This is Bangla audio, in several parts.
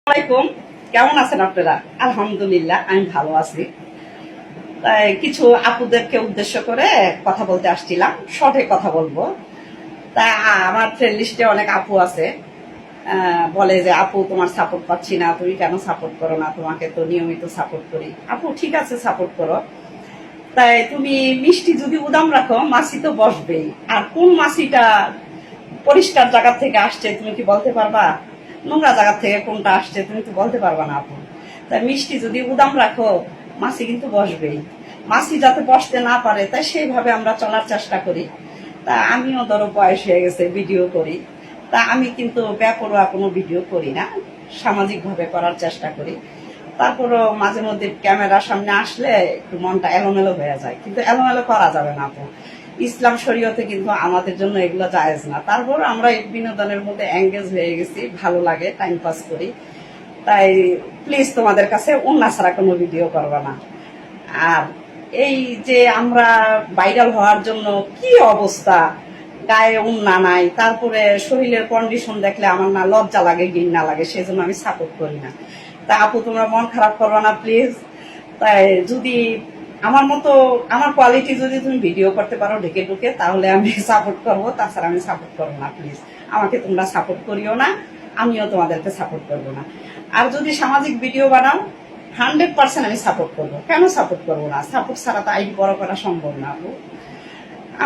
আসসালামাইকুম, কেমন আছেন আপনারা? আলহামদুলিল্লাহ আমি ভালো আছি। তাই কিছু আপুদেরকে উদ্দেশ্য করে কথা বলতে আসছিলাম, শর্টে কথা বলবো। তা আমার ফ্রেন্ড লিস্টে অনেক আপু আছে, বলে যে আপু তোমার সাপোর্ট পাচ্ছি না, তুমি কেন সাপোর্ট করো না? তোমাকে তো নিয়মিত সাপোর্ট করি। আপু ঠিক আছে, সাপোর্ট করো। তাই তুমি মিষ্টি যদি উদাম রাখো, মাছি তো বসবেই। আর কোন মাছিটা পরিষ্কার জায়গা থেকে আসছে তুমি কি বলতে পারবা? নোংরা জায়গা থেকে কোনটা আসছে তুমি তো বলতে পারবা না আপু। তাই মিষ্টি যদি উদাম রাখো, মাছি কিন্তু বসবেই। মাছি যাতে বসতে না পারে তাই সেইভাবে আমরা চলার চেষ্টা করি। তা আমিও ধরো বয়স হয়ে গেছে, ভিডিও করি। তা আমি কিন্তু বেপরোয়া কোনো ভিডিও করি না, সামাজিকভাবে করার চেষ্টা করি। তারপরও মাঝে মধ্যে ক্যামেরার সামনে আসলে একটু মনটা এলোমেলো হয়ে যায়, কিন্তু এলোমেলো করা যাবে না আপু। ইসলাম শরীয়তে কিন্তু আমাদের জন্য এগুলো জায়েজ না। তারপর আমরা এই বিনোদনের মধ্যে এঙ্গেজ হয়ে গেছি, ভালো লাগে, টাইম পাস করি। তাই প্লিজ তোমাদের কাছে অন্য ছাড়া কোনো ভিডিও করবা না। আর এই যে আমরা ভাইরাল হওয়ার জন্য কি অবস্থা, গায়ে উন্না নাই, তারপরে শরীরের কন্ডিশন দেখলে আমার না লজ্জা লাগে, ঘৃণা লাগে, সেজন্য আমি সাপোর্ট করি না। তা আপু তোমরা মন খারাপ করবা না প্লিজ। তাই যদি আমার মতো আমার কোয়ালিটি যদি তুমি ভিডিও করতে পারো ঢেকে ঢুকে, তাহলে আমি সাপোর্ট করবো, তাছাড়া আমি সাপোর্ট করবো না। প্লিজ আমাকে তোমরা সাপোর্ট করিও না, আমিও তোমাদেরকে সাপোর্ট করবো না। আর যদি সামাজিক ভিডিও বানাও, 100% আমি সাপোর্ট করবো। কেন সাপোর্ট করবো না? সাপোর্ট ছাড়া তো আইডি বড় করা সম্ভব না আপু।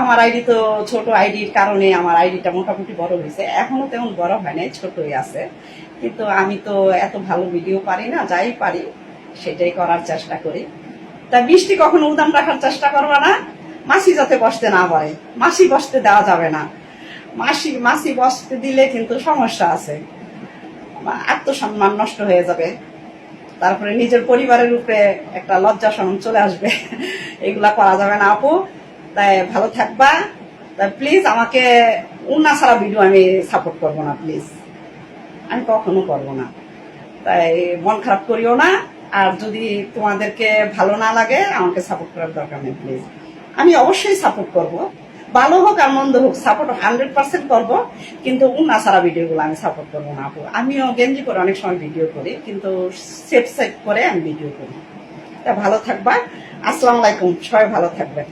আমার আইডি তো ছোট, আইডির কারণে আমার আইডিটা মোটামুটি বড় হয়েছে, এখনো তেমন বড় হয় নাই, ছোটই আছে। কিন্তু আমি তো এত ভালো ভিডিও পারি না, যাই পারি সেটাই করার চেষ্টা করি। তা বৃষ্টি কখনো উদাম রাখার চেষ্টা করবা না, মাছি যাতে বসতে না পারে। মাছি বসতে দেওয়া যাবে না। মাছি বসতে দিলে কিন্তু সমস্যা আছে, আত্মসম্মান নষ্ট হয়ে যাবে। তারপরে নিজের পরিবারের উপরে একটা লজ্জা শরম চলে আসবে। এগুলা করা যাবে না আপু। তাই ভালো থাকবা। তাই প্লিজ আমাকে উন্না ছাড়া ভিডিও আমি সাপোর্ট করবো না, প্লিজ আমি কখনো করবো না। তাই মন খারাপ করিও না। আর যদি তোমাদেরকে ভালো না লাগে, আমাকে সাপোর্ট করার দরকার নেই প্লিজ। আমি অবশ্যই সাপোর্ট করব, ভালো হোক আর মন্দ হোক, সাপোর্ট 100% করবো। কিন্তু উন্না ছাড়া ভিডিওগুলো আমি সাপোর্ট করবো না আপু। আমিও গেঞ্জি করে অনেক সময় ভিডিও করি, কিন্তু সেফ সাইড করে আমি ভিডিও করি। তা ভালো থাকবা। আসসালামু আলাইকুম, সবাই ভালো থাকবেন।